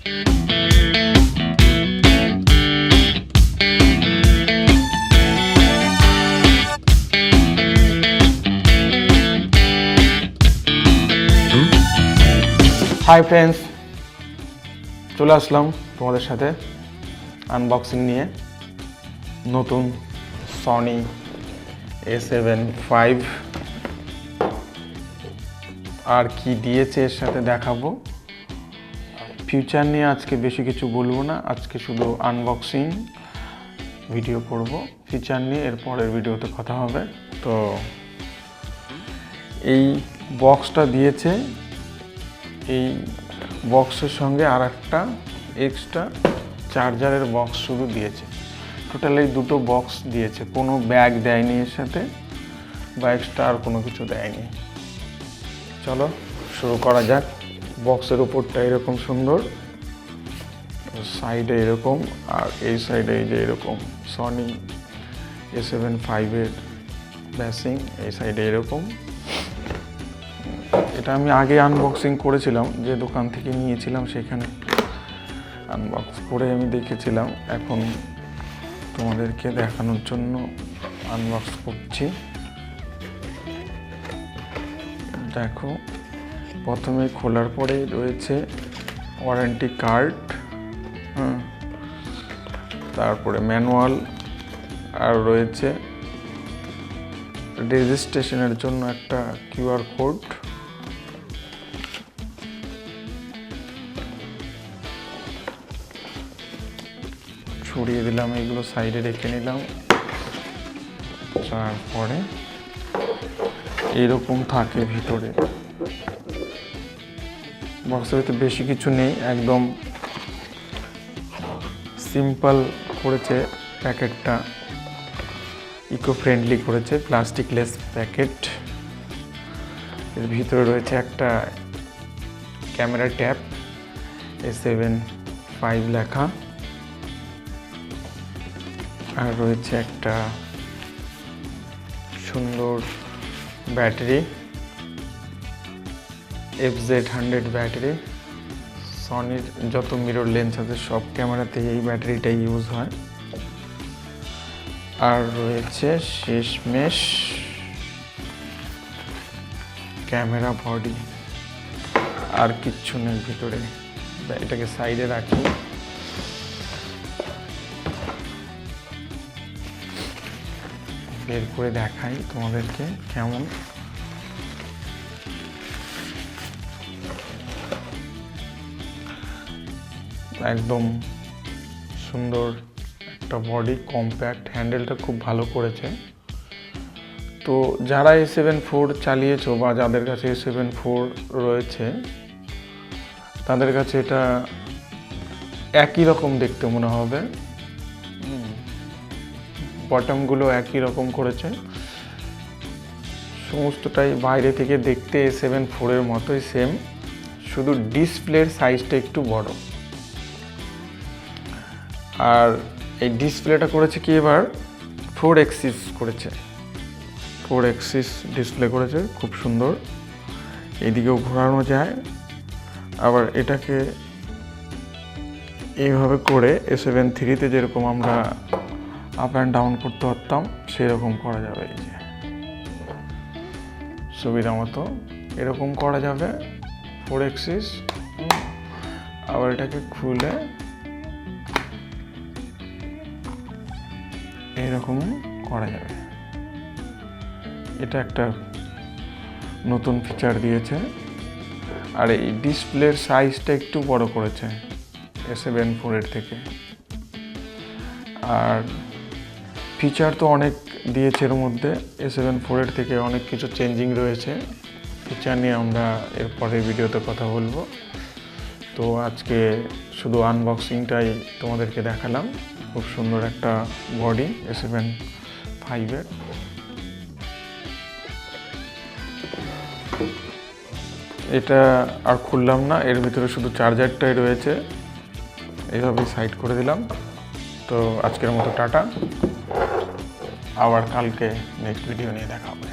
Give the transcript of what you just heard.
Hi friends, চলে আসলাম তোমাদের সাথে আনবক্সিং নিয়ে। নতুন সনি A7 V আর কি দিয়েছে এর সাথে দেখাবো। ফিউচার নিয়ে আজকে বেশি কিছু বলবো না, আজকে শুধু আনবক্সিং ভিডিও করব। ফিউচার নিয়ে এর পরের ভিডিওতে কথা হবে। তো এই বক্সটা দিয়েছে, এই বক্সের সঙ্গে আর একটা এক্সট্রা চার্জারের বক্স শুধু দিয়েছে। টোটাল এই দুটো বক্স দিয়েছে, কোনো ব্যাগ দেয়নি এর সাথে বা এক্সট্রা আর কোনো কিছু দেয়নি। চলো শুরু করা যাক। বক্সের উপরটা এরকম সুন্দর, সাইডে এরকম, আর এই সাইডে এই যে এরকম সনি A7 V ব্যাসিং, এই সাইডে এরকম। এটা আমি আগে আনবক্সিং করেছিলাম, যে দোকান থেকে নিয়েছিলাম সেখানে আনবক্স করে আমি দেখেছিলাম। এখন তোমাদেরকে দেখানোর জন্য আনবক্স করছি। দেখো, প্রথমে খোলার পরে রয়েছে ওয়ারেন্টি কার্ড, তারপরে ম্যানুয়াল, আর রয়েছে রেজিস্ট্রেশনের জন্য একটা QR কোড। ছড়িয়ে দিলাম, এগুলো সাইডে রেখে নিলাম। তারপরে এরকম থাকে ভিতরে। বক্সের ভিতরে বেশি কিছু নেই, একদম সিম্পল করেছে প্যাকেটটা, ইকো ফ্রেন্ডলি করেছে, প্লাস্টিকলেস প্যাকেট। এর ভিতরে রয়েছে একটা ক্যামেরা ট্যাপ, A7 V লেখা, আর রয়েছে একটা সুন্দর ব্যাটারি, FZ100 ব্যাটারি। সনির যত মিরর লেন্স আছে সব ক্যামেরাতে এই ব্যাটারিটাই ইউজ হয়। আর রয়েছে শেষমেশ ক্যামেরা বডি, আর কিচ্ছু নেই ভিতরে। এটাকে সাইডে রাখি। বের করে দেখাই তোমাদেরকে কেমন। একদম সুন্দর একটা বডি, কম্প্যাক্ট, হ্যান্ডেলটা খুব ভালো করেছে। তো যারা A7 IV চালিয়েছো বা যাদের কাছে A7 IV রয়েছে তাদের কাছে এটা একই রকম দেখতে মনে হবে। বটমগুলো একই রকম করেছে, সমস্তটাই বাইরে থেকে দেখতে A7 IV এর মতোই সেম, শুধু ডিসপ্লের সাইজটা একটু বড়। আর এই ডিসপ্লেটা করেছে কি এবার 4 অ্যাক্সিস করেছে, 4 অ্যাক্সিস ডিসপ্লে করেছে, খুব সুন্দর। এইদিকেও ঘোরানো যায়, আবার এটাকে এইভাবে করে A7 III যেরকম আমরা আপ অ্যান্ড ডাউন করতে পারতাম সেরকম করা যাবে। এই যে সুবিধা মতো এরকম করা যাবে 4 অ্যাক্সিস। আবার এটাকে খুলে এরকম করা যাবে। এটা একটা নতুন ফিচার দিয়েছে। আর এই ডিসপ্লের সাইজটা একটু বড় করেছে A7 IV এর থেকে। আর ফিচার তো অনেক দিয়েছে এর মধ্যে, A7 IV এর থেকে অনেক কিছু চেঞ্জিং রয়েছে। ফিচার নিয়ে আমরা এর পরের ভিডিওতে কথা বলবো। তো আজকে শুধু আনবক্সিংটাই তোমাদেরকে দেখালাম। খুব সুন্দর একটা বডি A7 V এর। এটা আর খুললাম না, এর ভিতরে শুধু চার্জারটাই রয়েছে, এইভাবেই সাইড করে দিলাম। তো আজকের মতো টাটা, আবার কালকে নেক্সট ভিডিও নিয়ে দেখা হবে।